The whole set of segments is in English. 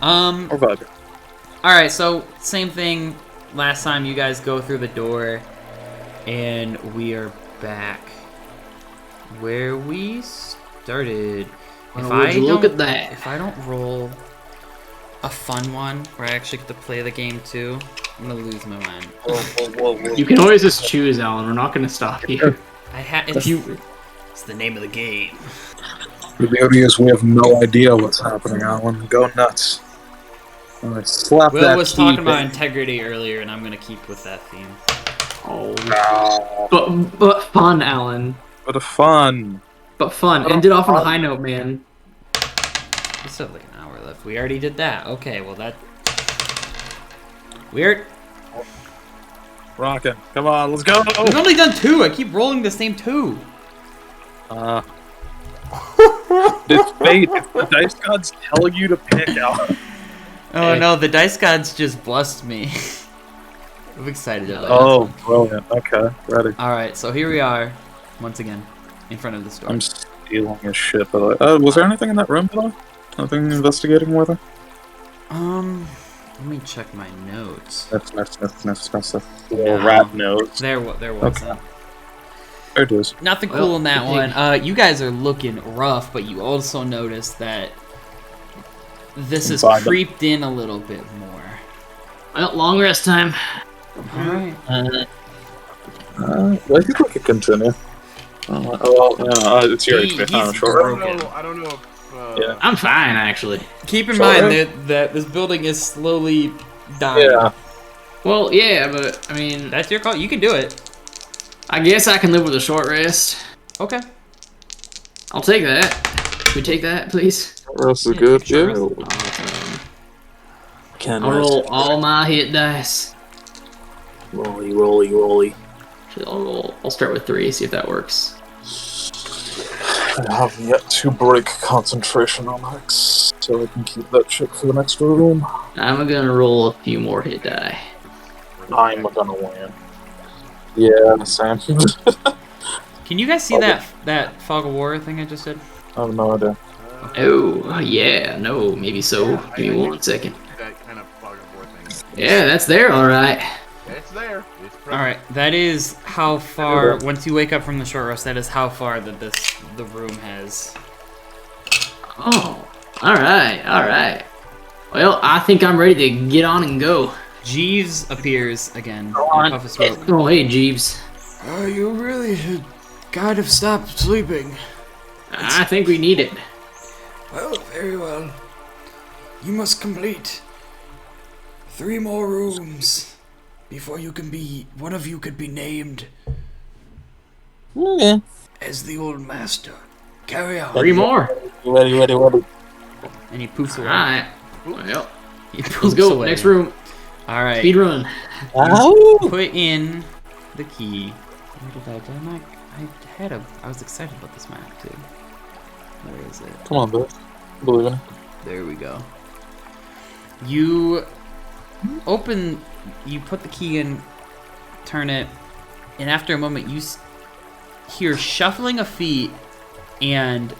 Or vibe. All right, so same thing. Last time you guys go through the door, and we are back where we started. Would you look at that? If I don't roll a fun one where I actually get to play the game too, I'm gonna lose my mind. Whoa. You can always just choose, Alan. We're not gonna stop you. It's the name of the game. The beauty is we have no idea what's happening, Alan. Go nuts. Alright, slap Will that was key talking about back. integrity earlier, and I'm gonna keep with that theme. Oh, No. but fun, Alan. What a fun. But fun. Ended off on a high note, man. We still have like an hour left. We already did that. Okay, well that... Weird. Rockin'. Come on, let's go. We've only done 2. I keep rolling the same 2. It's fate. If the dice gods tell you to pick out. Oh no, the dice gods just blessed me. I'm excited about Oh, brilliant. Okay, ready. Alright, so here we are, once again, in front of the store. I'm stealing his shit, by the way. Was there anything in that room, by the way? Nothing investigating worthy? Let me check my notes. Sniff. No. Rat nose. There was Okay. There it is. nothing Well, cool in that good one. You guys are looking rough, but you also notice that this has Vibe. creeped in a little bit more. Well, long rest time. Alright. I think we could continue. It's your He- HP. I'm he's sure. broken. I don't know if... Yeah. I'm fine, actually. Keep in Sure. mind that this building is slowly dying. Yeah. Well, yeah, but, I mean, That's your call. You can do it. I guess I can live with a short rest. Okay. I'll take that. Can we take that, please? Rest is Yeah, good. sure. Yeah. Awesome. Can I'll roll all my hit dice. Rolly. Actually, I'll start with 3, see if that works. I have yet to break concentration on Hex, so I can keep that shit for the next room. I'm gonna roll a few more hit die. I'm gonna win. Yeah, Sam. Can you guys see that fog of war thing I just did? I have no idea. Oh, yeah, no, maybe so. Give me 1 second. That kind of fog of war thing. Yeah, that's there, alright. It's there. It's present. All right, that is how far. Once you wake up from the short rest, that is how far that the room has. Oh, alright. Well, I think I'm ready to get on and go. Jeeves appears again. on. Puff of smoke. Oh, hey, Jeeves. You really should kind of stop sleeping. I think we need it. Well, very well. You must complete 3 more rooms before one of you could be named Yeah. as the old master. Carry on. 3 more. Ready. And he poofs away. Alright. Well, He let's poofs go. away. Next room. All right. Speed run. Put in the key. Where did I was excited about this map too. Where is it? Come on, Bill. Believe in it. There we go. You put the key in, turn it, and after a moment you hear shuffling of feet and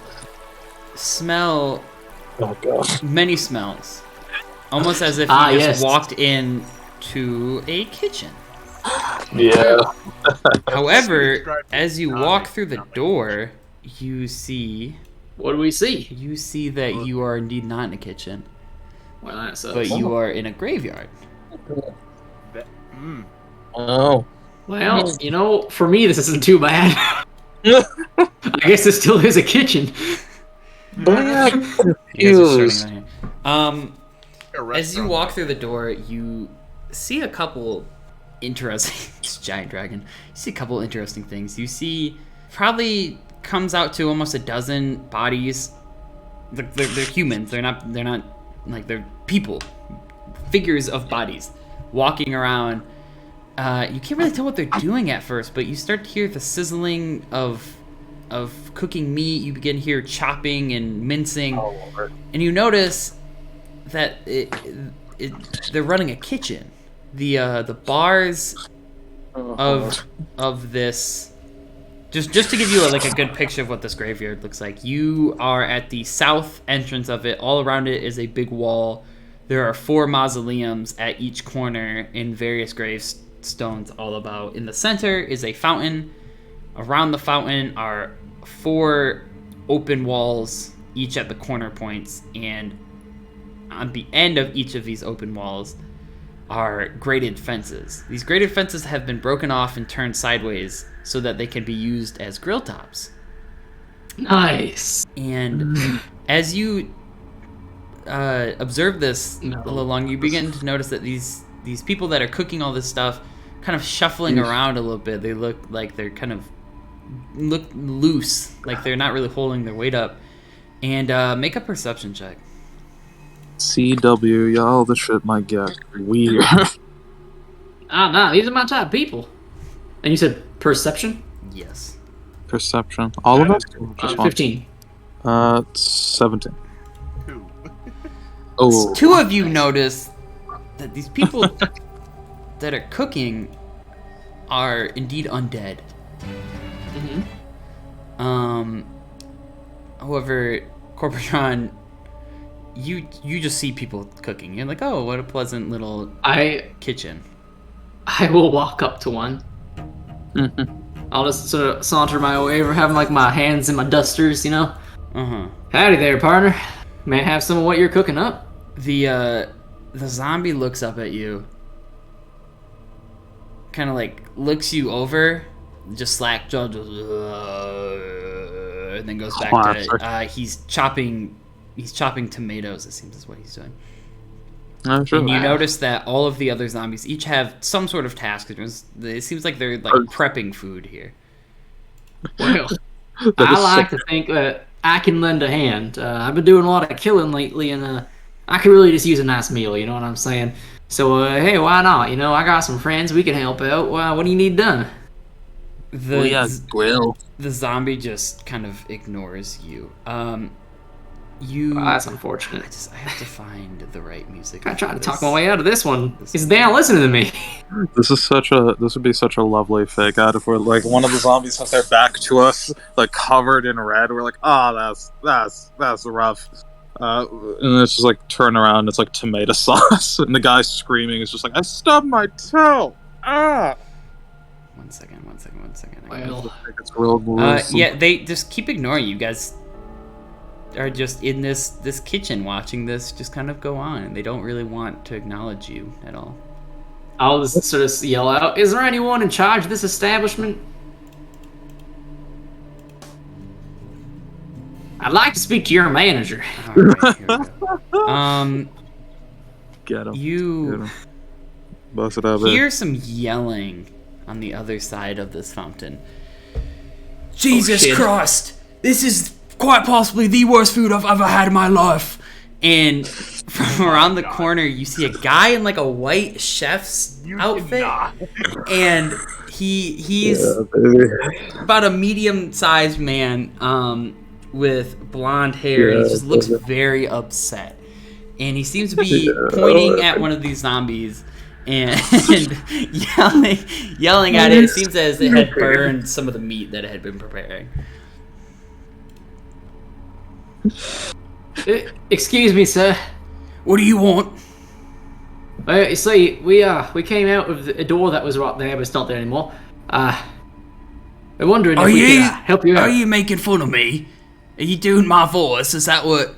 smell Oh, God. many smells. Almost as if you just yes. walked in to a kitchen. Yeah. However, as you walk through the door, you see What do we see? that you are indeed not in a kitchen, Well, that sucks. but you are in a graveyard. Oh. Well, for me, this isn't too bad. I guess this still is a kitchen. Back. You guys are starting right here. A As you restaurant. walk through the door, you see a couple interesting. It's a giant dragon. You see a couple interesting things. You see probably comes out to almost a dozen bodies. They're humans. They're not like they're people, figures of bodies, walking around. You can't really tell what they're doing at first, but you start to hear the sizzling of cooking meat. You begin to hear chopping and mincing, Oh, Lord. and you notice that they're running a kitchen. The bars of this, just to give you a good picture of what this graveyard looks like. You are at the south entrance of it. All around it is a big wall. There are 4 mausoleums at each corner in various gravestones all about. In the center is a fountain. Around the fountain are 4 open walls, each at the corner points, and on the end of each of these open walls are grated fences. These grated fences have been broken off and turned sideways so that they can be used as grill tops. Nice. And as you observe this a little longer, you begin to notice that these people that are cooking all this stuff kind of shuffling around a little bit. They look like they're kind of look loose, like they're not really holding their weight up. And make a perception check. CW, y'all, this shit might get weird. Nah, these are my type of people. And you said perception? Yes. Perception. All of us? Just one? 15. 17. 2. Oh. 2 of you notice that these people that are cooking are indeed undead. However, Corporatron, you just see people cooking. You're like, oh, what a pleasant little kitchen. I will walk up to one. I'll just sort of saunter my way over, having like my hands in my dusters, you know. Howdy there, partner. May I have some of what you're cooking up? The zombie looks up at you, kind of like looks you over, just slack jaw, and then goes back to he's chopping tomatoes. It seems is what he's doing. Oh, sure. And you notice that all of the other zombies each have some sort of task. It seems like they're like prepping food here. Well, I like to think that I can lend a hand. I've been doing a lot of killing lately, and I could really just use a nice meal, you know what I'm saying? So, hey, why not? You know, I got some friends, we can help out. What do you need done? Grill. The zombie just kind of ignores you. That's unfortunate. I have to find the right music. I tried to talk my way out of this one. He's down listening to me. This would be such a lovely fake out if we're like one of the zombies has their back to us, like covered in red. We're like, oh, that's rough. And it's just like turn around, it's like tomato sauce, and the guy screaming is just like, I stubbed my toe. Ah. One second. Well, It's real gruesome. Yeah, they just keep ignoring you guys. Are just in this kitchen watching this just kind of go on, and they don't really want to acknowledge you at all. I'll just sort of yell out, is there anyone in charge of this establishment? I'd like to speak to your manager. All right, here we go. Get him. You Bust it out, hear some yelling on the other side of this fountain. Jesus Christ! This is quite possibly the worst food I've ever had in my life. And from around the corner, you see a guy in like a white chef's outfit, and he's about a medium-sized man with blonde hair. He just looks very upset, and he seems to be pointing at one of these zombies and yelling at it. It seems as it had burned some of the meat that it had been preparing. Excuse me, sir. What do you want? You see, we came out of a door that was right there, but it's not there anymore. I'm wondering if we could help you out. Are you making fun of me? Are you doing my voice? Is that what?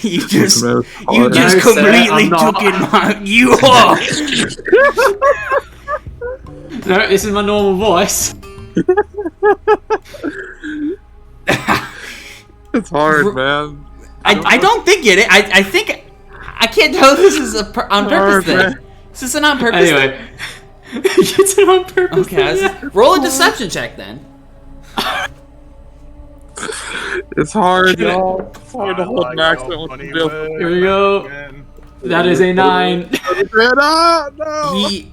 You just completely took in my. You are. No, this is my normal voice. It's hard, man. I don't think it. I think I can't tell if this is on purpose thing. Is this an on purpose Anyway, thing? it's an on purpose. Okay, thing, roll a deception check then. It's hard, y'all. It's hard to hold an accent with the deal. Here we go. That is a 9. No. He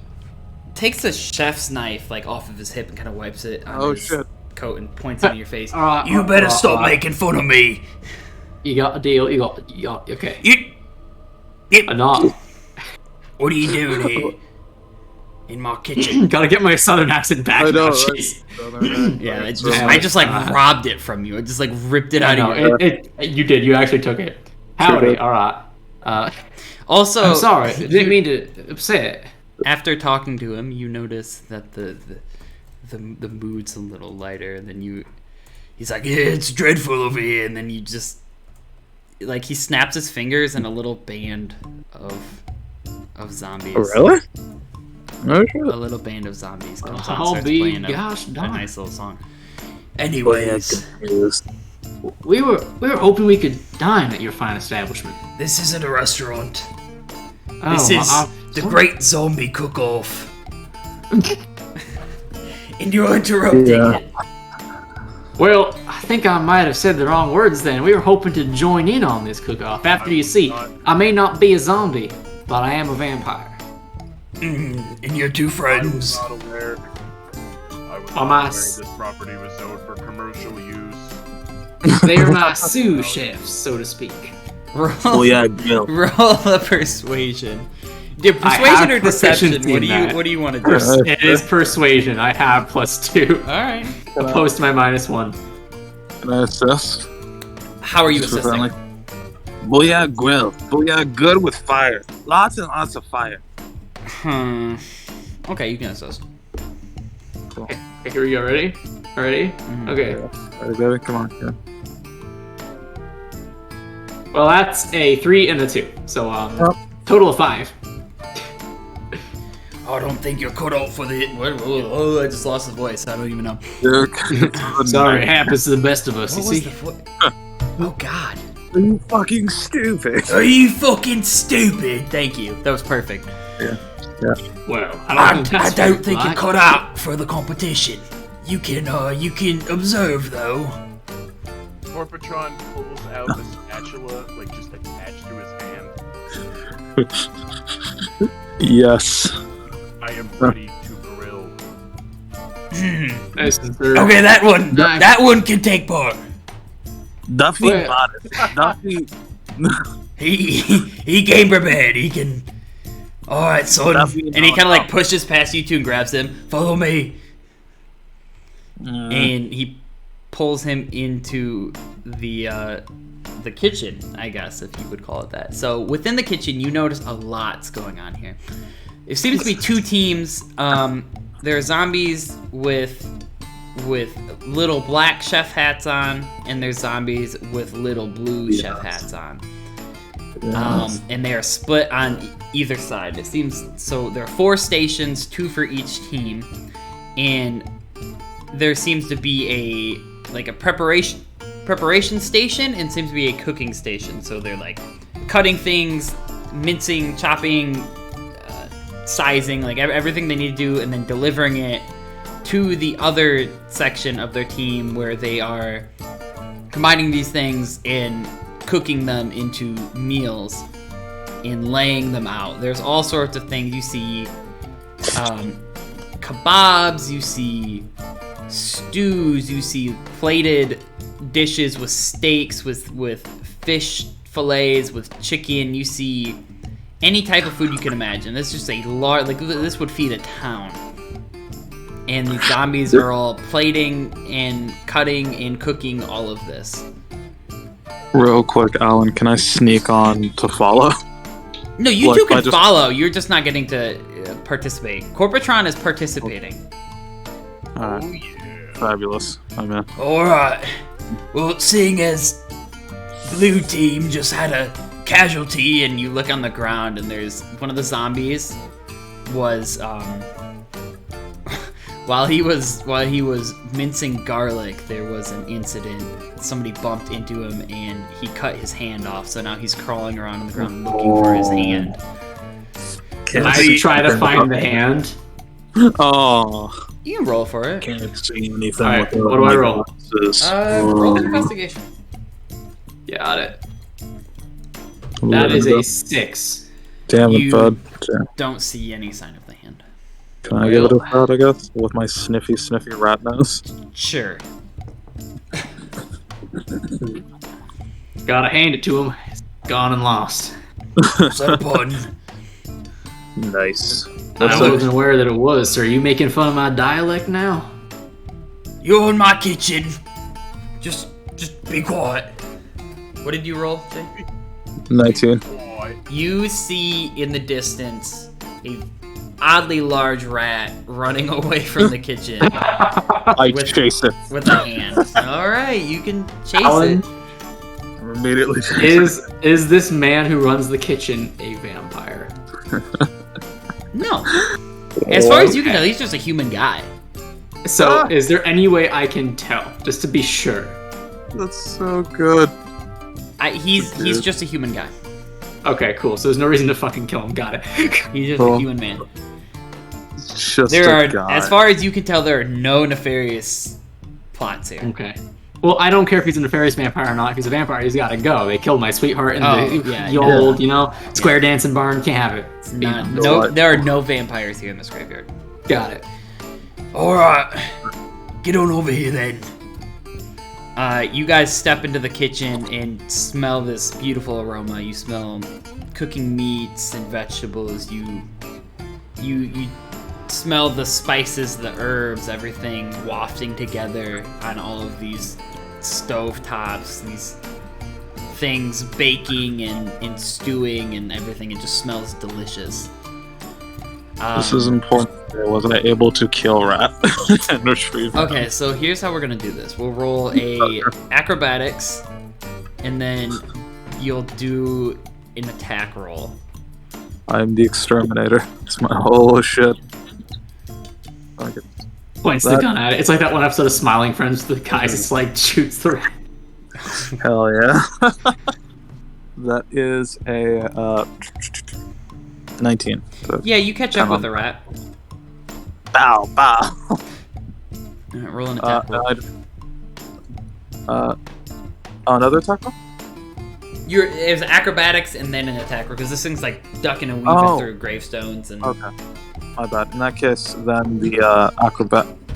takes a chef's knife like off of his hip and kind of wipes it on his coat and points it in your face. You better stop making fun of me. You got a deal. You got okay. I'm not. What are you doing here? In my kitchen. Gotta get my southern accent back. I know. Yeah, I just like robbed it from you. I just like ripped it out of you. You did. You actually took it. Howdy. All right. Also, I'm sorry. Didn't mean to upset. after talking to him, you notice that the mood's a little lighter, and then he's like, yeah, it's dreadful over here, and then you just like he snaps his fingers and a little band of zombies. Oh, really? No shit. A little band of zombies comes on and I'll starts be playing gosh a darn. nice little song. Anyways, We were hoping we could dine at your fine establishment. this isn't a restaurant. Oh, This is the sorry. Great Zombie Cook-Off. And you're interrupting Yeah. it. Well, I think I might have said the wrong words then. We were hoping to join in on this cook-off. After you see, I may not be a zombie, but I am a vampire. And your two I was friends. not aware. I was Oh, not my aware s- this property was zoned for commercial use. They are my sous chefs, so to speak. Roll, Well, yeah, Gil. roll a persuasion. Yeah, I persuasion have or deception? proficiency What in do you that. What do you want to do? It is persuasion. I have +2. All right. Opposed to my -1. Can I assist? How are you Just for assisting? friendly? Booyah grill. Booyah good with fire. Lots and lots of fire. Okay, you can assist. Okay, here we go. Ready? Ready? Okay. Alright, baby, come on. Yeah. Well, that's a 3 and a 2. So, Yep. total of 5. I don't think you're cut out for the. Oh, I just lost his voice. I don't even know. Duke. Sorry, it happens to the best of us, What you was see? the foot? Oh God! Are you fucking stupid? Are you fucking stupid? Thank you. That was perfect. Well, I think that's don't what think it's you're like. cut out for the competition. You can observe though. Corpatron pulls out the spatula, like just attached to his hand. Yes. I am ready to grill. Nice and thorough. Okay, that one. Nice. That one can take part. Duffy Wait. got it. Duffy. He came prepared. He can. All right, son. Duffy And he kind of like pushes past you two and grabs him, Follow me. and he pulls him into the kitchen, I guess, if you would call it that. So within the kitchen, you notice a lot's going on here. There seems to be two teams. There are zombies with little black chef hats on, and there's zombies with little blue chef hats on. And they are split on either side. It seems so. There are 4 stations, 2 for each team, and there seems to be a preparation station, and seems to be a cooking station. So they're like cutting things, mincing, chopping, sizing, like everything they need to do, and then delivering it to the other section of their team where they are combining these things and cooking them into meals and laying them out. There's all sorts of things. You see kebabs, you see stews, you see plated dishes with steaks, with fish fillets, with chicken. You see any type of food you can imagine. This is just a large, like this would feed a town. And the zombies are all plating and cutting and cooking all of this. Real quick, Alan, can I sneak on to follow? No, you Like, two can I just- follow. You're just not getting to participate. Corpatron is participating. Alright. Fabulous. I'm in. All right. Well, seeing as blue team just had a casualty, And you look on the ground, and there's one of the zombies was while he was mincing garlic, there was an incident. Somebody bumped into him, and he cut his hand off. So now he's crawling around on the ground looking for his hand. Can I try to find the hand? Oh, You can roll for it. can't see anything. Alright, without what do I my roll? glasses. Roll an investigation. Got it. That is a 6. Damn it, You- bud. Don't see any sign of the hand. Can I give it a shot, I guess? With my sniffy rat nose? Sure. Gotta hand it to him. It's gone and lost. is that a pun? Nice. I That's wasn't aware that it was, sir. Are you making fun of my dialect now? You're in my kitchen. Just be quiet. What did you roll, Jay? 19. Boy. You see in the distance a oddly large rat running away from the kitchen I With- chase it. with a hand. All right, you can chase Alan, it. I'm immediately chasing is this man who runs the kitchen a vampire? No. As far as you can tell, he's just a human guy. So, is there any way I can tell, just to be sure? That's so good. He's just a human guy. Okay, cool. So there's no reason to fucking kill him. Got it. He's just Cool. a human man. It's just There a are, guy. as far as you can tell, there are no nefarious plots here. Okay. Well, I don't care if he's a nefarious vampire or not. If he's a vampire, he's got to go. They killed my sweetheart in the old, square dancing barn. Can't have it. It's not, there are no vampires here in this graveyard. Got it. Alright. Get on over here then. You guys step into the kitchen and smell this beautiful aroma. You smell cooking meats and vegetables. You smell the spices, the herbs, everything wafting together on all of these stove tops, these things baking and stewing and everything. It just smells delicious. This is important. Was I able to kill rat and retrieve? Okay, so here's how we're gonna do this. We'll roll a acrobatics, and then you'll do an attack roll. I'm the exterminator. It's my whole shit. Like it. Points the gun at it. It's like that one episode of Smiling Friends. The guy just like shoots the rat. Hell yeah. That is a 19. So, Yeah, you catch up with the rat. bow, bow. Alright, roll an attack roll. Another attack roll? It was acrobatics and then an attack roll because this thing's like ducking and weaving Oh. through gravestones and. Okay. My bad. In that case, then the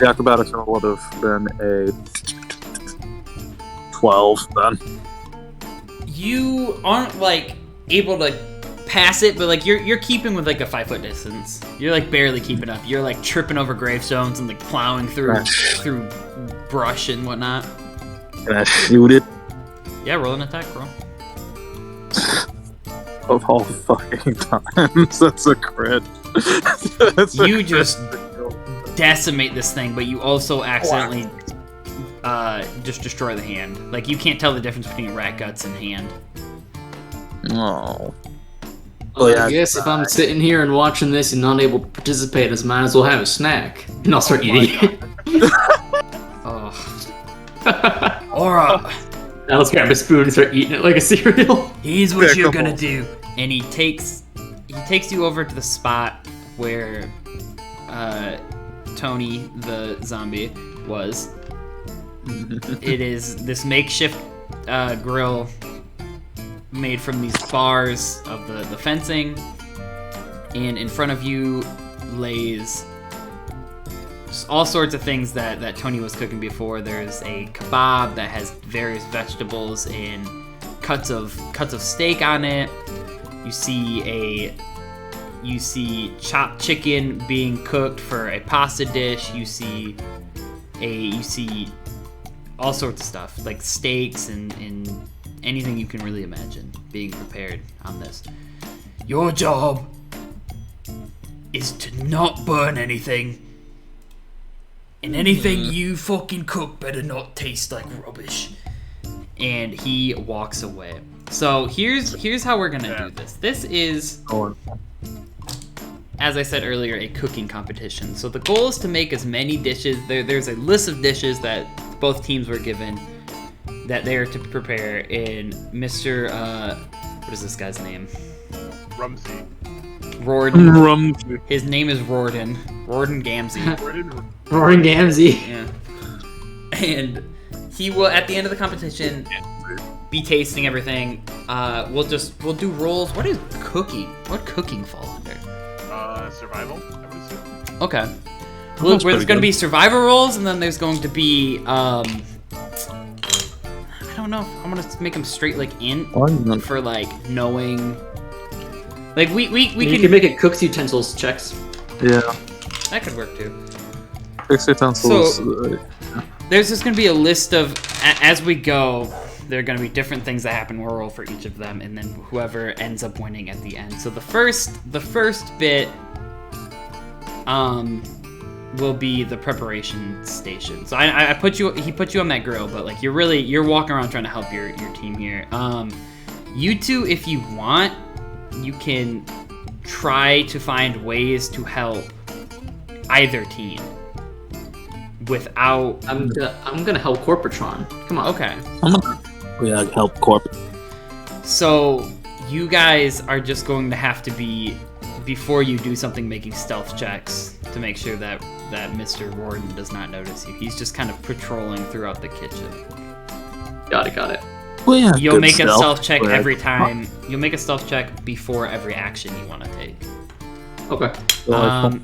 acrobatics roll would have been a 12 then. You aren't like able to pass it, but like you're keeping with like a 5-foot distance. You're like barely keeping up. You're like tripping over gravestones and like plowing through brush and whatnot. Can I shoot it? Yeah, roll an attack roll. Of all fucking times, that's a crit. You just decimate this thing, but you also accidentally just destroy the hand. Like you can't tell the difference between rat guts and hand. Oh. Well, I guess if I'm sitting here and watching this and not able to participate, I might as well have a snack. And I'll start eating it. Oh. Alright. Now let's grab a spoon and start eating it like a cereal. Here's what Yeah, you're come gonna on. do. And he takes you over to the spot where Tony the zombie was. It is this makeshift grill made from these bars of the fencing, and in front of you lays just all sorts of things that Tony was cooking before. There's a kebab that has various vegetables and cuts of steak on it. You see chopped chicken being cooked for a pasta dish. You see all sorts of stuff like steaks and anything you can really imagine being prepared on this. Your job is to not burn anything. And anything you fucking cook better not taste like rubbish. And he walks away. So here's how we're gonna do this. This is, as I said earlier, a cooking competition. So the goal is to make as many dishes. There's a list of dishes that both teams were given that they are to prepare. And Mr. What is this guy's name? Rumsey. Rorden. His name is Rorden. Rorden Gamzee. Roaring Gamzee. Yeah. And he will, at the end of the competition, be tasting everything. We'll do rolls. What is cooking? What cooking fall under? Survival, I would assume. Okay. Well, there's going to be survivor rolls, and then there's going to be I don't know if I'm going to make them straight like int for like knowing. Like we You can make it cook's utensils checks. Yeah. that could work too. Fix utensils. There's just gonna be a list of as we go. there are going to be different things that happen. We'll roll for each of them, and then whoever ends up winning at the end. So the first bit will be the preparation station. So he put you on that grill, but like you're walking around trying to help your team here. You two, if you want, you can try to find ways to help either team without. I'm gonna help Corpatron. Come on. Okay. Yeah, help Corp. So you guys are just going to have to be, before you do something, making stealth checks to make sure that Mr. Warden does not notice you. He's just kind of patrolling throughout the kitchen. Got it. Well, yeah, You'll good make a stealth. stealth check Right. every time. You'll make a stealth check before every action you want to take. Okay.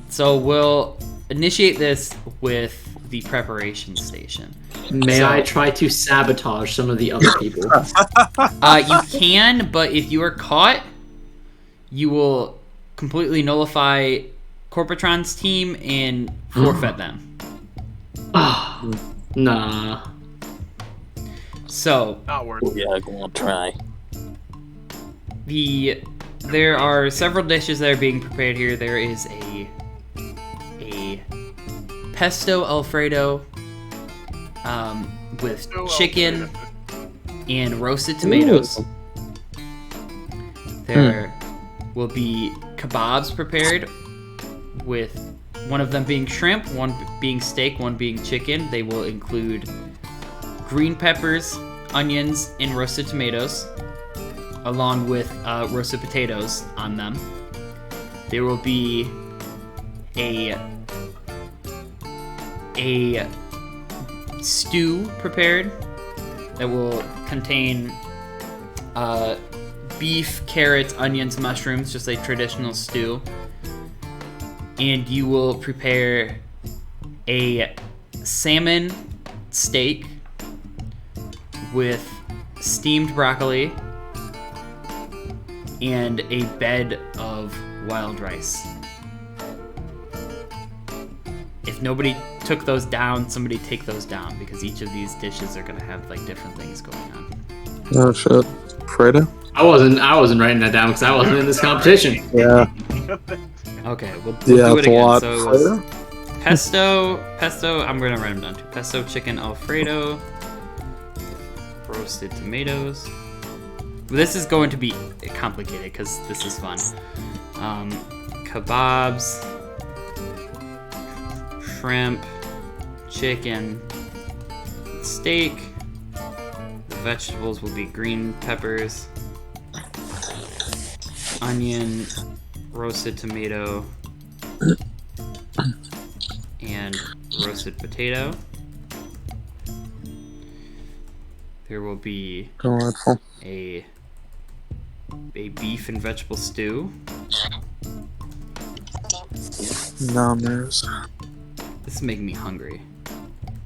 So we'll initiate this with the preparation station. May So- I try to sabotage some of the other people? You can, but if you are caught, you will completely nullify Corpatron's team and forfeit them. Ah, nah. So Not worth it. Yeah, go on, try. there are several dishes that are being prepared here. There is a pesto Alfredo with Oh, chicken and roasted tomatoes. There will be kebabs prepared, with one of them being shrimp, one being steak, one being chicken. They will include green peppers, onions, and roasted tomatoes, along with roasted potatoes on them. There will be a stew prepared that will contain beef, carrots, onions, mushrooms, just a traditional stew. And you will prepare a salmon steak with steamed broccoli and a bed of wild rice. If nobody took those down, somebody take those down, because each of these dishes are gonna have like different things going on. Oh shit, Fredo. I wasn't writing that down because I wasn't in this competition. Yeah, Okay, we'll yeah, do it it's a again. lot. So it was pesto. I'm gonna write them down too. Pesto chicken Alfredo, roasted tomatoes. This is going to be complicated because this is fun. Kebabs, shrimp, chicken, steak. The vegetables will be green peppers, onion, roasted tomato, and roasted potato. There will be Delightful. a beef and vegetable stew. Numbers. This is making me hungry.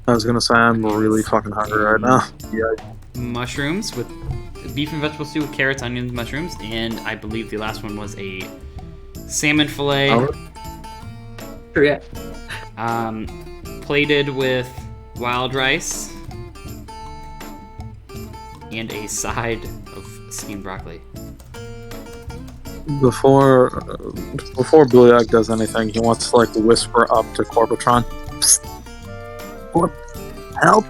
I was gonna say I'm really fucking hungry right now. Yeah. Mushrooms with beef and vegetable stew with carrots, onions, mushrooms, and I believe the last one was a salmon fillet, Yeah. plated with wild rice and a side of steamed broccoli. Before Booyak does anything, he wants to like whisper up to Corbatron. Psst. Corp, help!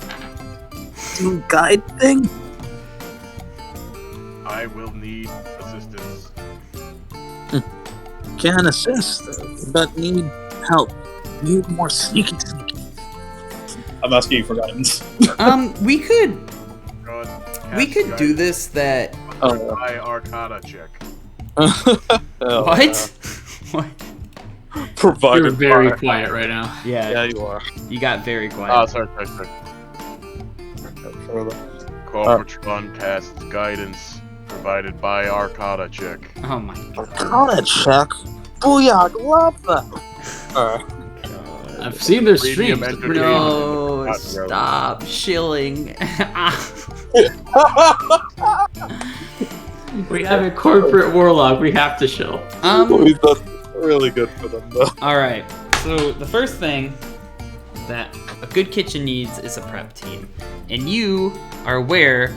Do guide thing. I will need assistance. Can assist, but need help. Need more sneaky. I'm asking you for guidance. We could God, do this that Oh. My Arcana check. what? What? Provided You're very by- quiet right now. Yeah, you are. You got very quiet. Oh, sorry. Corpatron casts guidance provided by Arcana check. Oh my god. Arcana check. Booyak, love that. Alright. I've seen their Premium streams. entertainment. No, Not gross. stop shilling. We have a corporate warlock. We have to show. That's really good for them though. All right. So the first thing that a good kitchen needs is a prep team, and you are aware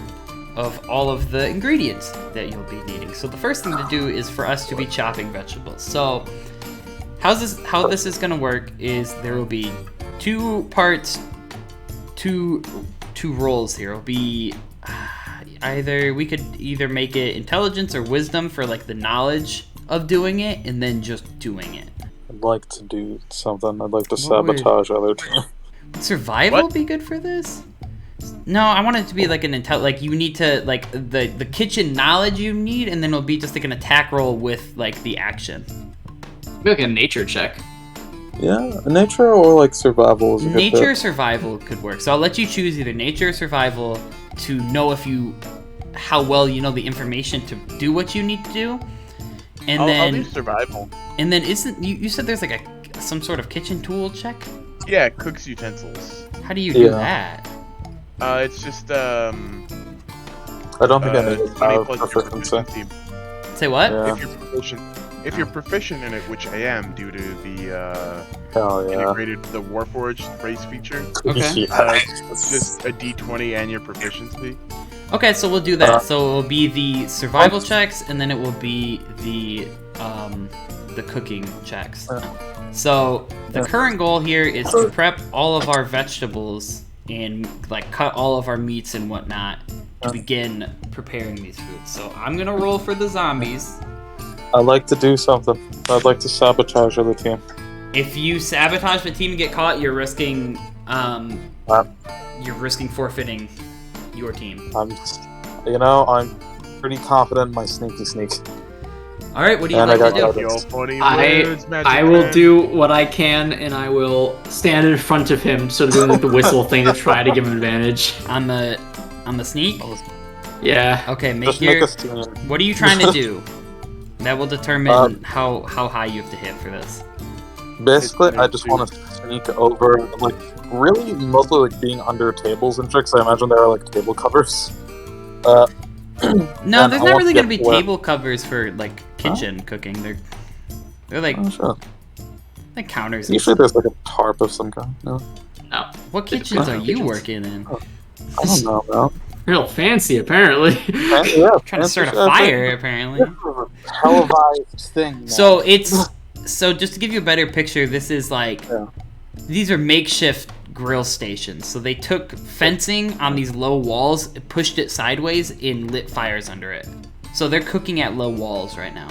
of all of the ingredients that you'll be needing. So the first thing to do is for us to be chopping vegetables. So how this is gonna work is there will be two rolls here. It'll be we could either make it intelligence or wisdom for like the knowledge of doing it, and then just doing it. I'd like to do something. I'd like to What would- sabotage other team. Would survival What? be good for this? No, I want it to be like an like you need to like the kitchen knowledge you need, and then it'll be just like an attack roll with like the action. Maybe like a nature check. Yeah, nature or like survival is a good Nature or bit. survival could work. So I'll let you choose either nature or survival to know how well you know the information to do what you need to do. And I'll do then survival. isn't you said there's like some sort of kitchen tool check? Yeah, cooks utensils. How do you do Yeah. that? It's just I don't think I need 20 to plus have your proficiency. Say what? Yeah. If you're proficient in it, which I am due to the Hell yeah. integrated the Warforged race feature, Okay. it's just a D20 and your proficiency. Okay, so we'll do that. So it will be the survival checks, and then it will be the cooking checks. So the current goal here is to prep all of our vegetables and like cut all of our meats and whatnot to begin preparing these foods. So I'm gonna roll for the zombies. I'd like to do something. I'd like to sabotage other team. If you sabotage the team and get caught, you're risking forfeiting your team. I'm pretty confident in my sneaky sneak. All right, what do you And I like to got do? covered. Yo, funny I words, Magic I will Man. do what I can, and I will stand in front of him, sort of doing like the whistle thing to try to give him advantage. On the sneak? Yeah. Okay, Just make us team. what are you trying to do? That will determine how high you have to hit for this. Basically, I just want to sneak over, like, really mostly like being under tables and shit, 'cause I imagine there are like table covers. No, And there's I not want really to gonna be get where- table covers for like kitchen cooking. They're like Oh, sure. like counters. And Usually stuff. there's like a tarp of some kind. No? No. What kitchens are you kitchens. working in? I don't know, man. Real fancy, apparently. Yeah, Trying to start a fancy shit. fire, apparently. Televised thing. man. So just to give you a better picture, this is like Yeah. these are makeshift grill stations. So they took fencing on these low walls, pushed it sideways, and lit fires under it. So they're cooking at low walls right now.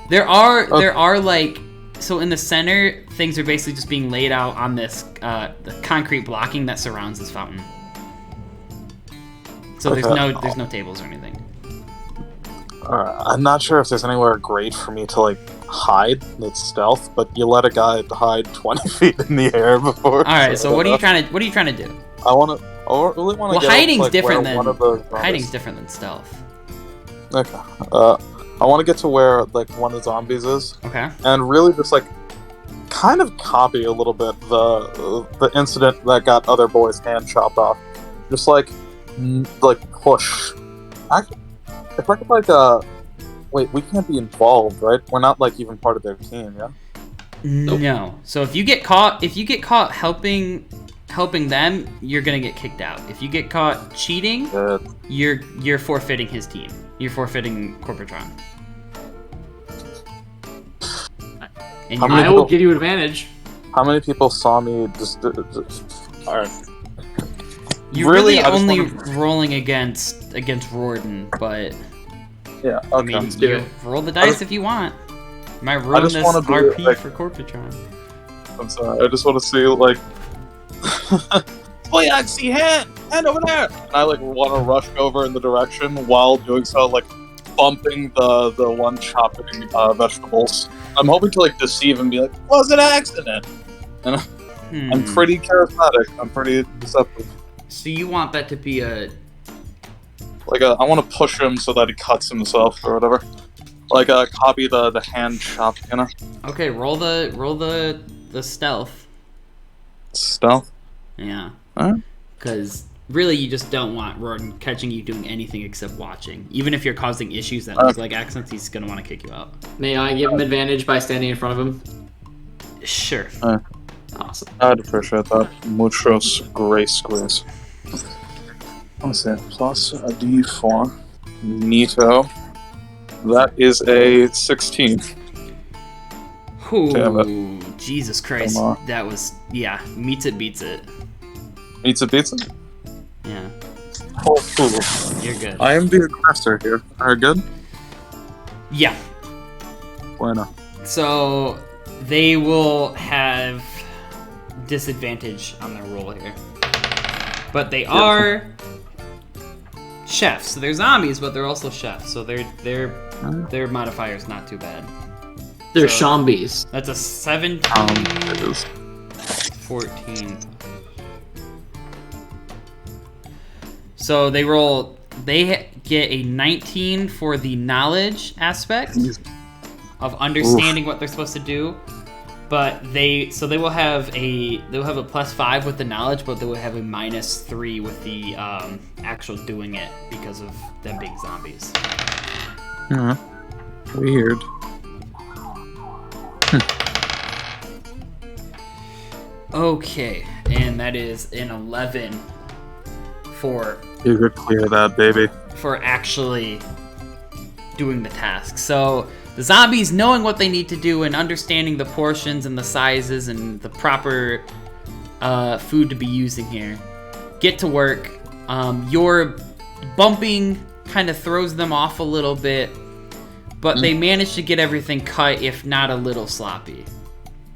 There are like so in the center, things are basically just being laid out on this the concrete blocking that surrounds this fountain. So Okay. there's no tables or anything. Alright, I'm not sure if there's anywhere great for me to like hide that's stealth, but you let a guy hide 20 feet in the air before. All right, so what are you trying to do? I really want to. Well, get hiding's up, like, different where than one of the zombies- hiding's different than stealth. Okay. I want to get to where like one of the zombies is, Okay. and really just like kind of copy a little bit the incident that got other boys' hand chopped off. Just like push. Actually, if I could wait, we can't be involved, right? We're not like even part of their team, yeah. No. So if you get caught helping them, you're gonna get kicked out. If you get caught cheating, Good. you're forfeiting his team. You're forfeiting Corporatron. And How you- many I will people- give you advantage. How many people saw me just all right. you're really, really I just only wanna- rolling against Rorden, but Yeah, okay. I mean, do you it. roll the dice if you want. Might ruin just this wanna be, RP like- for Corporatron. I'm sorry. I just want to see like. Boy, I see hand over there. And I like want to rush over in the direction while doing so, like bumping the one chopping vegetables. I'm hoping to like deceive and be like, "Was it an accident?" I'm Hmm. pretty charismatic. I'm pretty deceptive. So you want that to be a Like I want to push him so that he cuts himself or whatever. Like copy the hand chop, you know. okay? Roll the stealth. Stealth. Yeah. Alright. Because really, you just don't want Rorden catching you doing anything except watching. Even if you're causing issues that look like accidents, he's gonna want to kick you out. May I give him advantage by standing in front of him? Sure. Awesome. I'd appreciate that. Muchos grace squeeze. Let's see. Plus a D4. Neato. That is a 16. Damn Ooh, Jesus Christ. Come on. That was, yeah, meets it, beats it. Meets it, beats it. Yeah, Oh, you're good. I am the aggressor here. Are good? Yeah, Bueno. so they will have disadvantage on their roll here. But they are chefs. So they're zombies, but they're also chefs. So their modifier is not too bad. They're So- shombies. That's a 17, It is. 14. So they get a 19 for the knowledge aspect of understanding what they're supposed to do. But they will have a +5 with the knowledge, but they will have a -3 with the actual doing it because of them being zombies. Yeah. Weird. Okay, and that is an 11 for You could clear that, baby. actually doing the task. So the zombies knowing what they need to do and understanding the portions and the sizes and the proper food to be using here get to work. Your bumping kind of throws them off a little bit, but they manage to get everything cut, if not a little sloppy.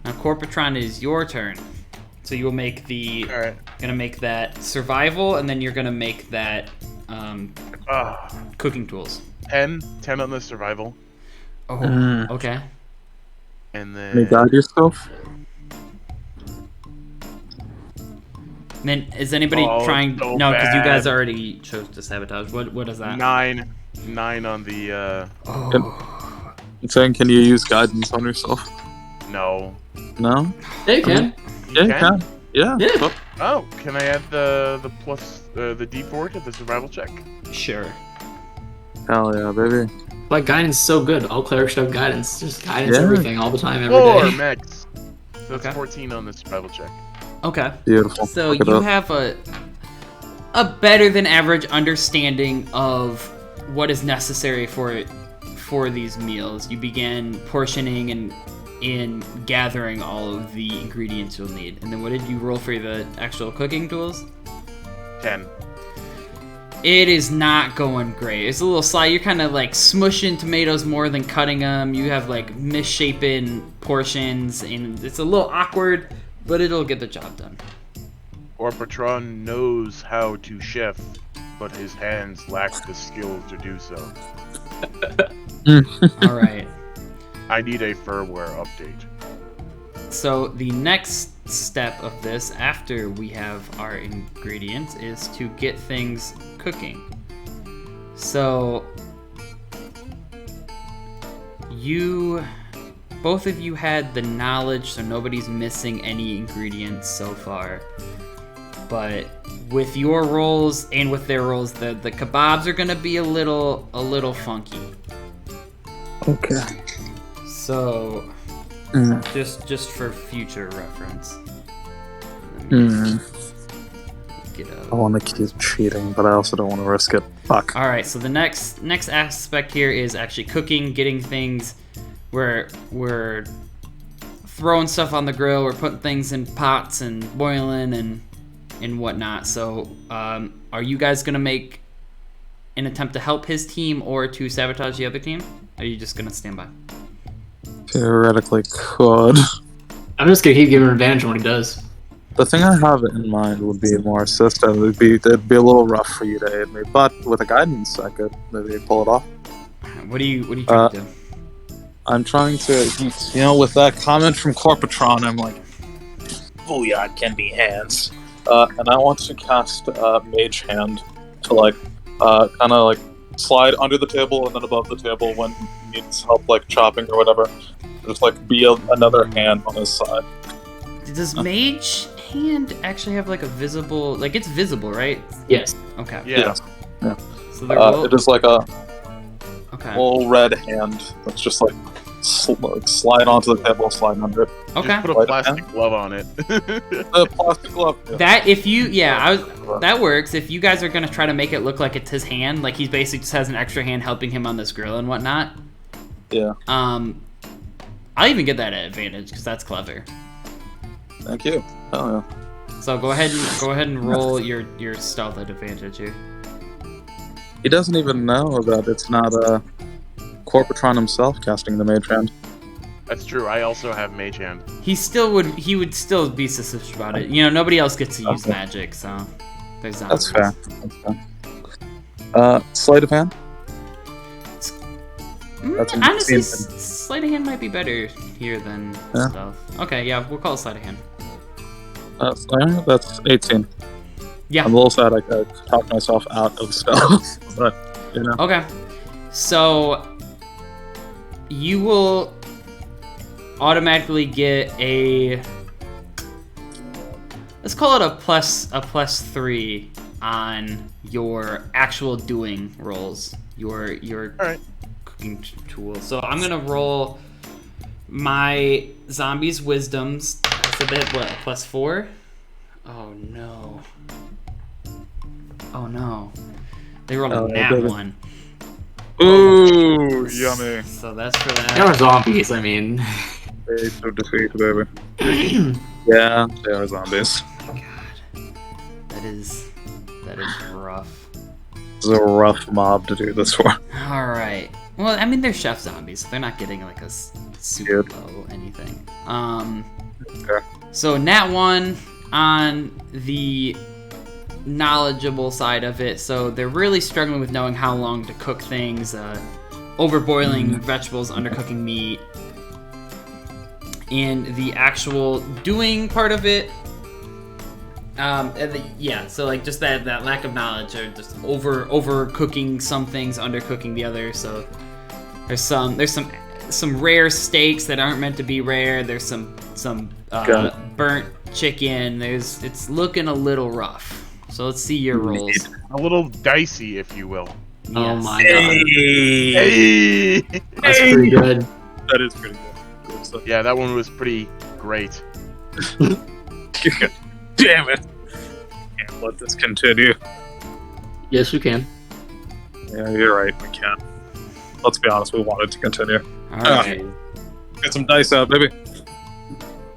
Now, Corpatron, it is your turn. So you will make Alright. gonna make that survival, and then you're gonna make that cooking tools. 10 on the survival. Oh, okay. And Can you then guide yourself? And then is anybody Oh, trying? so No, because you guys bad. already chose to sabotage. What is that? 9 on the Oh. I'm saying, can you use guidance on yourself? no. No? Yeah, you can. Yeah, you can. Yeah. Yeah. Oh, Oh, can I add the plus the D4 to the survival check? Sure. hell yeah, baby. Like guidance is so good. All clerics should have guidance. Just guidance Yeah. everything all the time, every 4 day. max. So it's Okay. 14 on the survival check. Okay. Beautiful. So Look it you up. have a better than average understanding of what is necessary for these meals. You begin portioning and in gathering all of the ingredients you'll need. And then what did you roll for the actual cooking tools? 10. It is not going great. It's a little sly. You're kind of like smushing tomatoes more than cutting them. You have like misshapen portions, and it's a little awkward, but it'll get the job done. Or Patron knows how to chef, but his hands lack the skill to do so. All right. I need a firmware update. So the next step of this, after we have our ingredients, is to get things cooking. So both of you had the knowledge, so nobody's missing any ingredients so far. But with your rolls and with their rolls, the kebabs are gonna be a little funky. Okay. So Mm. just for future reference. Get I want to keep cheating, but I also don't want to risk it. Fuck. All right, so the next aspect here is actually cooking, getting things. We're throwing stuff on the grill. We're putting things in pots and boiling and whatnot. So, are you guys gonna make an attempt to help his team or to sabotage the other team? Or are you just gonna stand by? Theoretically could. I'm just gonna keep giving him advantage on what he does. The thing I have in mind would be more assistant. It'd be a little rough for you to aid me, but with a guidance, I could maybe pull it off. What are you trying to do? I'm trying to, with that comment from Corpatron, I'm like, Booyah can be hands. And I want to cast Mage Hand to kind of slide under the table and then above the table when he needs help chopping or whatever. Just be another hand on his side. Does Mage Hand actually have a visible? It's visible, right? Yes. Okay. Yeah. So there will. It is like a Okay. little red hand that's just slide onto the table, slide under it. Okay. Just put a Right, plastic glove on it. The plastic glove. Yeah. That if you that works. If you guys are gonna try to make it look like it's his hand, like he basically just has an extra hand helping him on this grill and whatnot. Yeah. I'll even get that at advantage because that's clever. Thank you. Oh yeah. So go ahead and roll your stealth at advantage here. He doesn't even know that it's not Corpatron himself casting the mage hand. That's true. I also have Mage Hand. He would still be suspicious about it. You know, nobody else gets to use magic, so there's that. That's fair. Sleight of hand. That's an Honestly, insane thing. sleight of hand might be better here than Yeah. stealth. Okay, yeah, we'll call it sleight of hand. That's 18. Yeah. I'm a little sad I could talk myself out of stealth, but you know. Okay, so you will automatically get a. Let's call it a plus 3 on your actual doing rolls. Your Alright. cooking tool. So I'm gonna roll my zombies' wisdoms. That's a bit what +4. Oh no. Oh no. They rolled a Oh, nat baby. 1. Ooh, yummy. So that's for They that. are zombies. I mean, Taste of defeat, baby. Yeah, they are zombies. God. That is rough. This is a rough mob to do this for. All right. Well, I mean, they're chef zombies, so they're not getting like a super Good. low anything. Okay. So nat 1 on the knowledgeable side of it. So they're really struggling with knowing how long to cook things, overboiling vegetables, undercooking meat, and the actual doing part of it. So like just that lack of knowledge, or just overcooking some things, undercooking the others. So there's some rare steaks that aren't meant to be rare. There's some burnt chicken. It's looking a little rough. So let's see your rolls. A little dicey, if you will. oh Yes. my god, Hey! that's pretty good. That is pretty good. So, Yeah, that one was pretty great. damn it! Can't let this continue. Yes, you can. Yeah, you're right. We can't. Let's be honest. We wanted to continue. All right. Get some dice out, baby.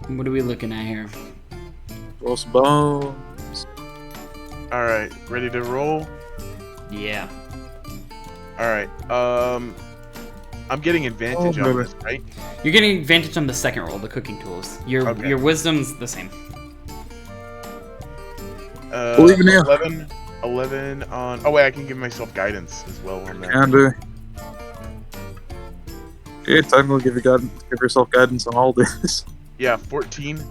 What are we looking at here? Roll some bones. Alright, ready to roll? Yeah. Alright, I'm getting advantage Oh, on baby. this, right? You're getting advantage on the second roll, the cooking tools. Your Okay. wisdom's the same. Believe in you. 11 on... Oh wait, I can give myself guidance as well on that. Can do. Yeah, technically give yourself guidance on all these. Yeah, 14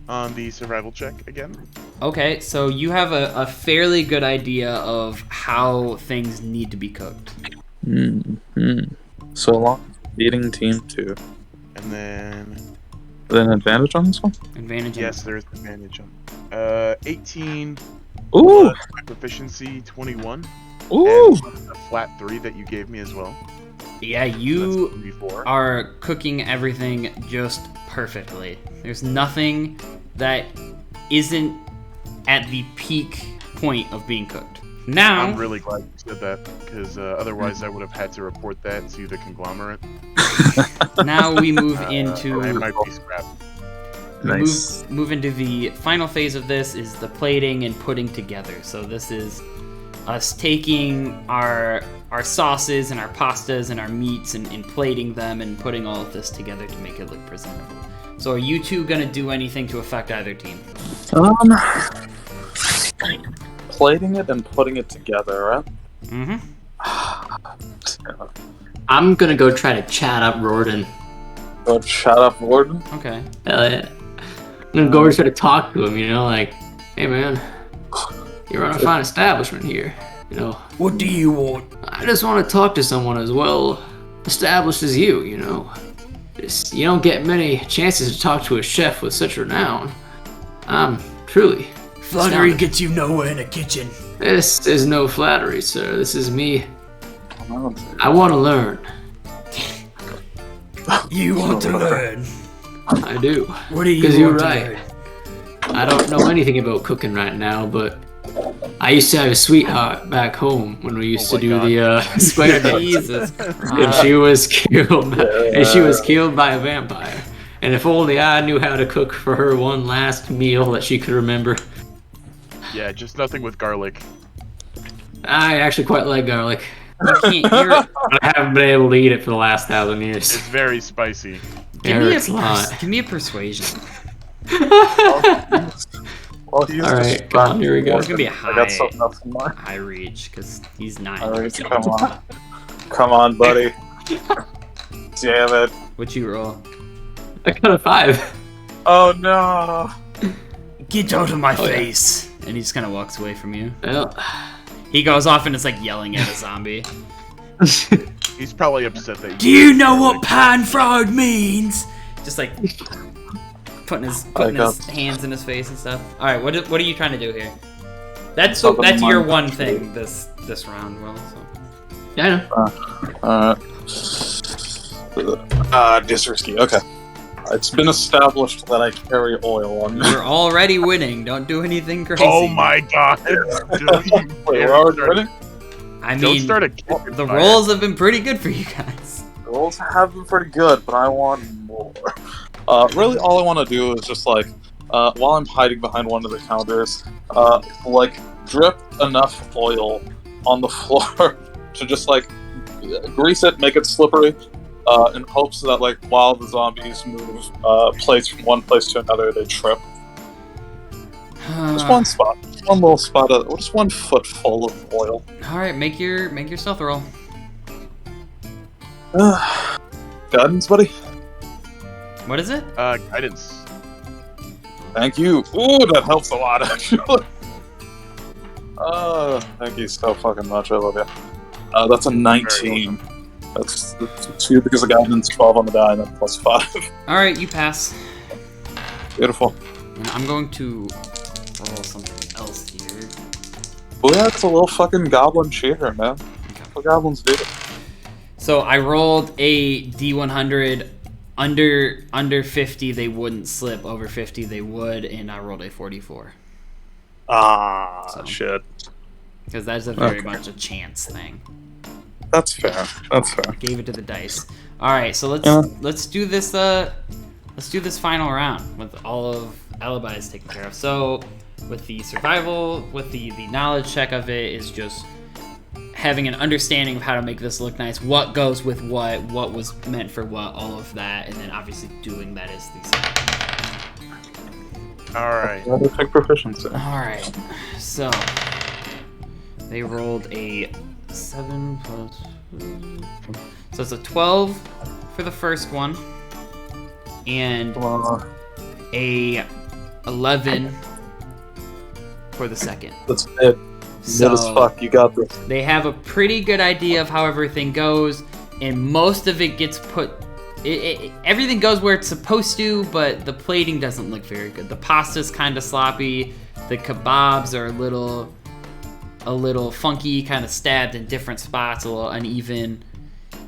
on the survival check again. Okay, so you have a fairly good idea of how things need to be cooked. So long beating team 2. And then... Then advantage on this one? Advantage. on- Yes, there is advantage on 18 Ooh! my proficiency 21 Ooh! and a flat 3 that you gave me as well. Yeah, So you that's 34. are cooking everything just perfectly. There's nothing that isn't at the peak point of being cooked. Now, I'm really glad you said that, because otherwise I would have had to report that to the conglomerate. now we move Or it into might be scrapped. Nice. move into the final phase of this is the plating and putting together. So this is us taking our sauces and our pastas and our meats and plating them and putting all of this together to make it look presentable. So are you two gonna do anything to affect either team? Plating it and putting it together, right? Mm-hmm. I'm gonna go try to chat up Rorden. Go chat up Warden. Okay. Hell yeah. I'm gonna go over try to talk to him, you know, like, hey man, you run a fine establishment here. You know, What do you want? I just want to talk to someone as well established as you, you know. You don't get many chances to talk to a chef with such renown. Truly. Flattery astounded. gets you nowhere in a kitchen. This is no flattery, sir. This is me. I want to learn. You want to learn? I do. What do you Because want you're to right. learn? I don't know anything about cooking right now, but I used to have a sweetheart back home when we used Oh to my do God. the square dance. Jesus And Christ. she was killed. And she was killed by a vampire. And if only I knew how to cook for her one last meal that she could remember. Yeah, just nothing with garlic. I actually quite like garlic, You can't hear it. but I haven't been able to eat it for the last 1,000 years. It's very spicy. It hurts a lot. Give me a persuasion. Well, he's All right, come on, here we go. It's gonna be a I got something else in mind. high reach because he's not. All right, come on, buddy. Damn it! What'd you roll? I got a 5. Oh no! Get out of my Oh, yeah. face. And he just kind of walks away from you. Well, He goes off and is like yelling at a zombie. He's probably upset that Do you know what pan-fried means? Just like putting his got- hands in his face and stuff. All right, what are you trying to do here? That's Something that's your mine. one thing this round, Will. So. yeah, I know. Just risky. Okay. It's been established that I carry oil on me. You're already winning. Don't do anything crazy. Oh my God! Don't Wait, we're already winning? I Don't mean, start a kitchen the fire. rolls have been pretty good for you guys. The rolls have been pretty good, but I want more. Really, all I want to do is just like, while I'm hiding behind one of the counters, like drip enough oil on the floor to just like grease it, make it slippery, in hopes that like while the zombies move place from one place to another, they trip. Just one spot, one little spot, just 1 foot full of oil. All right, make your stealth roll. Guidance, buddy. What is it? Guidance. Thank you. Ooh, that helps a lot, actually. Thank you so fucking much. I love you. That's a 19. That's 2 because of guidance, 12 on the die, and then plus 5. All right, you pass. Beautiful. And I'm going to roll something else here. Well, yeah, it's a little fucking goblin cheater, man. What goblins do? So I rolled a D100. Under 50, they wouldn't slip. Over 50, they would, and I rolled a 44. So. Shit. Because that's a very Okay. much a chance thing. That's fair. That's fair. Gave it to the dice. All right, so let's Yeah. let's do this. Let's do this final round with all of alibis taken care of. So with the survival, with the knowledge check of it is just having an understanding of how to make this look nice, what goes with what was meant for what, all of that, and then obviously doing that is the All right. Yeah, they take proficiency. All right, so they rolled a 7 plus, so it's a 12 for the first one, and a 11 for the second. That's it. Mid as fuck. You got this. They have a pretty good idea of how everything goes, and most of it gets put. Everything goes where it's supposed to, but the plating doesn't look very good. The pasta's kind of sloppy. The kebabs are a little funky, kind of stabbed in different spots, a little uneven,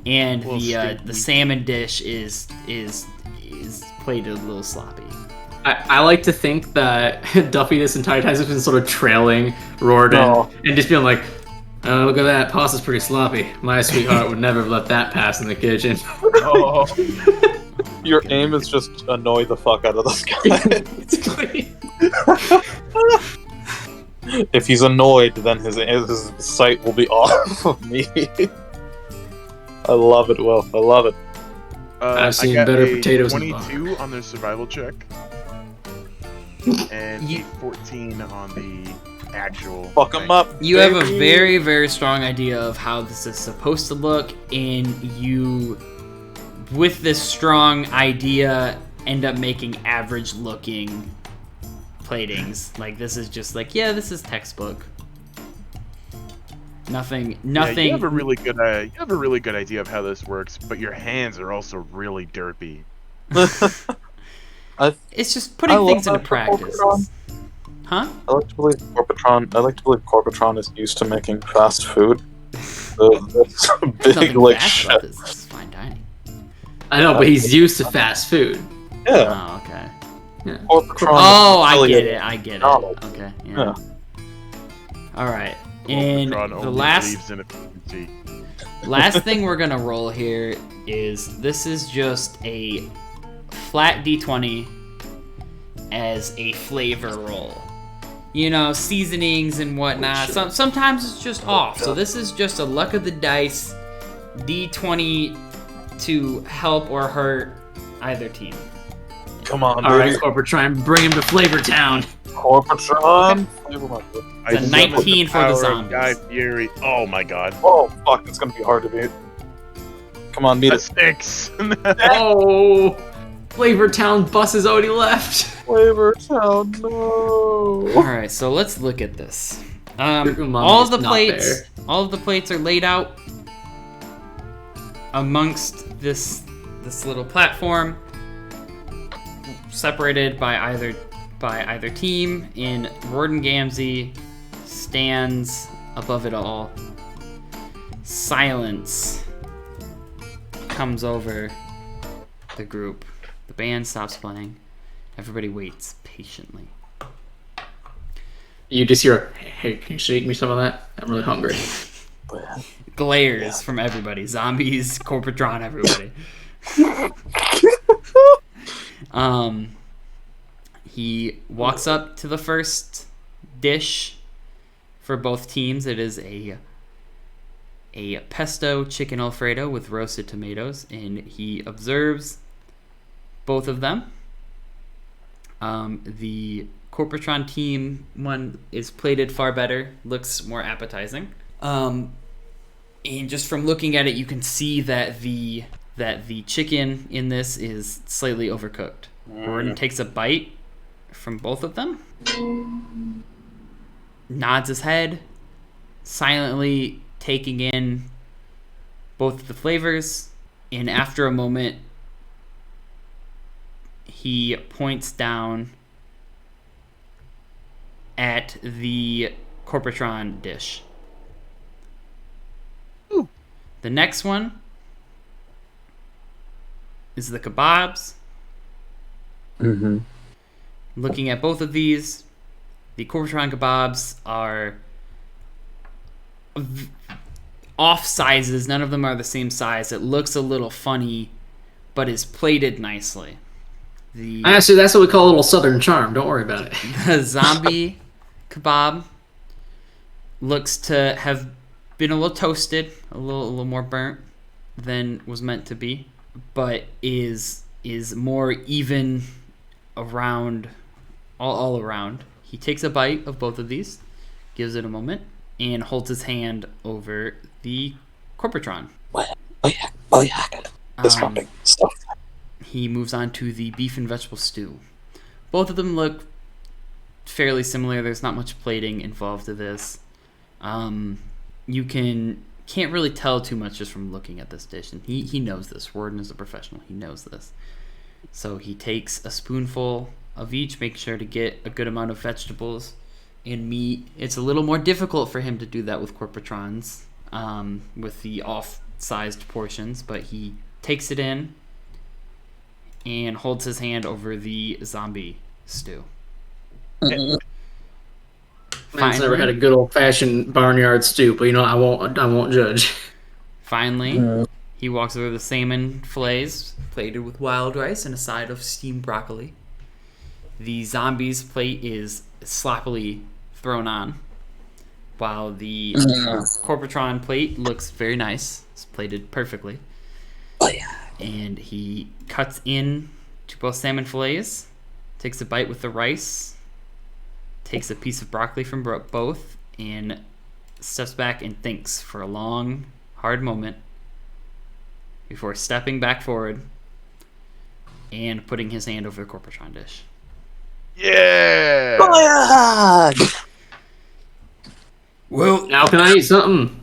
and the salmon dish is plated a little sloppy. I like to think that Duffy this entire time has been sort of trailing Riordan and just being like, oh, look at that, pasta's pretty sloppy. My sweetheart would never have let that pass in the kitchen. Oh. Your aim is just annoy the fuck out of this guy. If he's annoyed, then his sight will be off of me. I love it, Will. I love it. I've seen I got better a potatoes in the 22 on their survival check. And a 14 on the actual. Fuck him thing. up. You have a baby. very, very strong idea of how this is supposed to look, and you, with this strong idea, end up making average-looking platings. Like, this is just like, yeah, this is textbook. Nothing. Yeah, you have a really good. You have a really good idea of how this works, but your hands are also really derpy. It's just putting things into that for practice. Corpatron. Huh? I like to believe Corpatron is used to making fast food. That's a big Nothing like fast shit. about this. This is fine dining. I know, but he's used to fast food. Yeah. Oh, okay. Yeah. Corpatron Oh, I affiliated get it. I get it. McDonald's. Okay. Yeah. Yeah. All right. And Corpatron the only last believes in efficiency. last thing we're gonna roll here is this is just a flat d20 as a flavor roll. You know, seasonings and whatnot. Sometimes it's just off. So this is just a luck of the dice d20 to help or hurt either team. Come on, All right, baby. Corpatron, bring him to Flavor Town. Corpatron. Flavor my foot. I It's a summoned 19 for the power of zombies. Guy Fury. Oh my god. Oh fuck, it's gonna be hard to beat. Come on, beat That it. sticks. Oh, Flavor Town bus has already left. Flavor Town, no. All right, so let's look at this. Mama All is of the not plates, there. all of the plates are laid out amongst this little platform, separated by either team. And Warden Gamzee stands above it all. Silence comes over the group. The band stops playing. Everybody waits patiently. You just hear, hey, can you shake me some of that? I'm really hungry. Glares from everybody. Zombies, Corpatron, everybody. He walks up to the first dish for both teams. It is a pesto chicken alfredo with roasted tomatoes, and he observes both of them. The Corpatron team one is plated far better, looks more appetizing. And just from looking at it, you can see that the chicken in this is slightly overcooked. Gordon takes a bite from both of them, nods his head, silently taking in both of the flavors, and after a moment, he points down at the Corpatron dish. Ooh. The next one is the kebabs. Mm-hmm. Looking at both of these, the Corpatron kebabs are off sizes. None of them are the same size. It looks a little funny, but is plated nicely. Actually, that's what we call a little Southern charm. Don't worry about it. The zombie kebab looks to have been a little toasted, a little more burnt than was meant to be, but is more even around, all around. He takes a bite of both of these, gives it a moment, and holds his hand over the Corpatron. Oh yeah. Discounting stuff. He moves on to the beef and vegetable stew. Both of them look fairly similar. There's not much plating involved to this. You can't really tell too much just from looking at this dish, and he knows this. Warden is a professional. He knows this. So he takes a spoonful of each, make sure to get a good amount of vegetables and meat. It's a little more difficult for him to do that with Corpatrons, with the off-sized portions, but he takes it in and holds his hand over the zombie stew. Man's never had a good old fashioned barnyard stew, but I won't judge. Finally, he walks over the salmon fillets, plated with wild rice and a side of steamed broccoli. The zombies plate is sloppily thrown on, while the Corpatron plate looks very nice. It's plated perfectly. Oh yeah. And he cuts in to both salmon fillets, takes a bite with the rice, takes a piece of broccoli from both, and steps back and thinks for a long, hard moment before stepping back forward and putting his hand over the Corpatron dish. Yeah! Oh yeah. Well, Now can I eat something?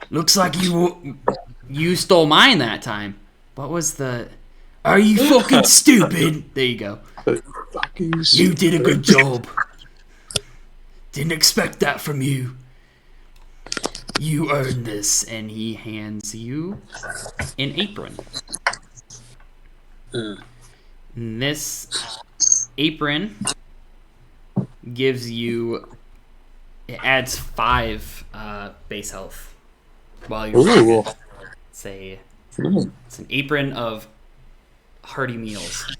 looks like You stole mine that time. What was the... Are you fucking stupid? There you go. Fucking You did a good job. Didn't expect that from you. You earned this. And he hands you an apron. And this apron gives you. It adds 5 base health while you're wearing Ooh. it. It's an apron of hearty meals.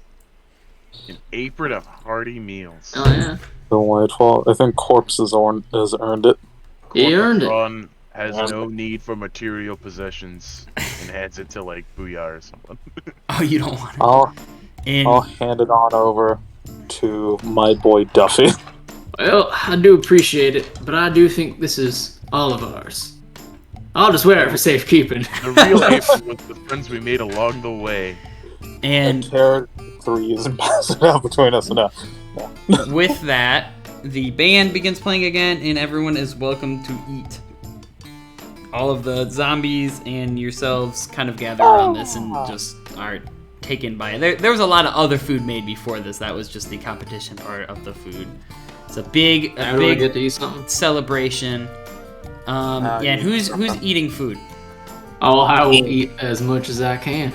An apron of hearty meals. Oh yeah, Delightful. I think Corpse has earned it. he earned it. Corpatron has no need for material possessions and hands it to like Booyah or someone. Oh, you don't want it. I'll And hand it on over to my boy Duffy. Well, I do appreciate it, but I do think this is all of ours. I'll just wear it for safekeeping. The real apron was the friends we made along the way. and Carrot 3s and pass it out between us now. with that, the band begins playing again, and everyone is welcome to eat. All of the zombies and yourselves kind of gather around this and just are taken by it. There was a lot of other food made before this. That was just the competition part of the food. It's a big I really get to eat something. celebration. Yeah, and who's eating food? Oh, I will eat as much as I can.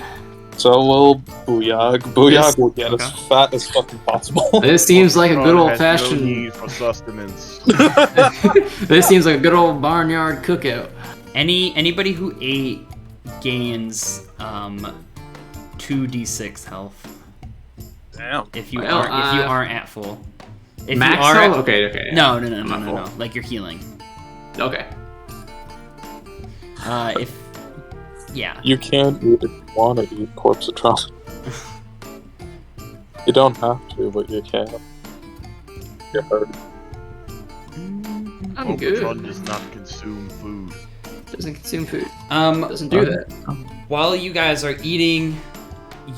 So will Booyah. Booyah will get Okay. as fat as fucking possible. This seems like a good Corpatron old has no fashioned. need for sustenance. This seems like a good old barnyard cookout. Anybody who ate gains 2d6 health Damn. if you Well, aren't at full. If Max you are health? at, Okay. no, not no. Like you're healing. Okay. If yeah, You can eat if you want to eat Corpsatron. You don't have to, but you can. You're hurt. I'm Corpatron good. does not consume food. Doesn't consume food. Doesn't do that. While you guys are eating,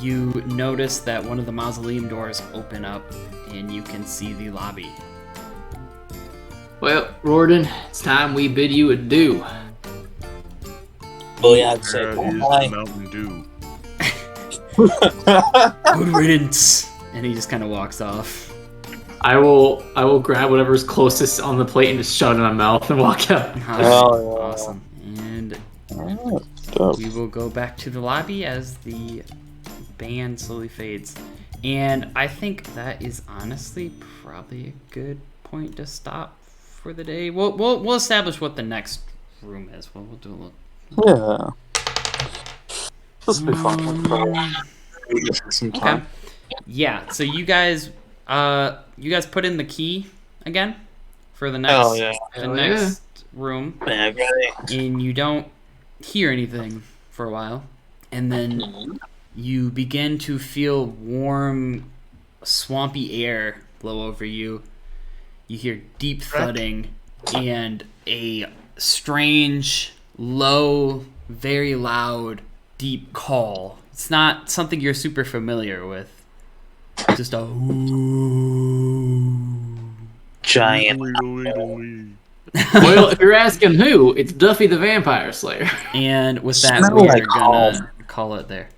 you notice that one of the mausoleum doors open up, and you can see the lobby. Well, Rorden, it's time we bid you adieu. Booyah, I'd say Where is the bye. Mountain Dew? Good riddance. And he just kind of walks off. I will grab whatever's closest on the plate and just shove it in my mouth and walk out. Oh, yeah. Awesome. And Oh, dope. we will go back to the lobby as the band slowly fades. And I think that is honestly probably a good point to stop for the day. We'll establish what the next room is. We'll do a little. Yeah. This will be fun. Some Okay. time. Yeah. So you guys put in the key again for the next Hell yeah. the Hell next room, Man, and you don't hear anything for a while, and then you begin to feel warm, swampy air blow over you. You hear deep thudding and a strange, low, very loud, deep call. It's not something you're super familiar with. Just a giant. Well, if you're asking who, it's Duffy the Vampire Slayer. and with that, Smell we are like gonna home. call it there.